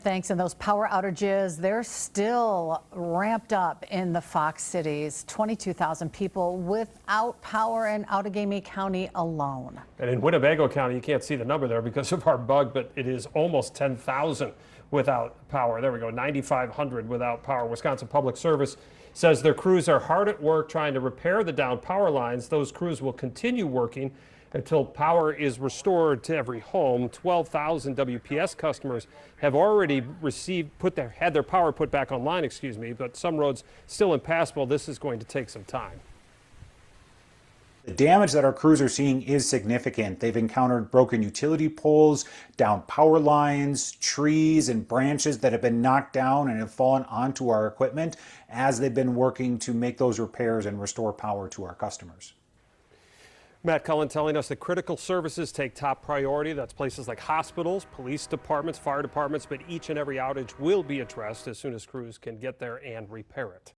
Thanks. And those power outages, they're still ramped up in the Fox cities. 22,000 people without power in Outagamie County alone. And in Winnebago County, you can't see the number there because of our bug, but it is almost 10,000 without power. There we go, 9,500 without power. Wisconsin Public Service says their crews are hard at work trying to repair the downed power lines. Those crews will continue working until power is restored to every home. 12,000 WPS customers have already had their power put back online, but some roads still impassable. This is going to take some time. The damage that our crews are seeing is significant. They've encountered broken utility poles, down power lines, trees and branches that have been knocked down and have fallen onto our equipment as they've been working to make those repairs and restore power to our customers. Matt Cullen telling us that critical services take top priority. That's places like hospitals, police departments, fire departments, but each and every outage will be addressed as soon as crews can get there and repair it.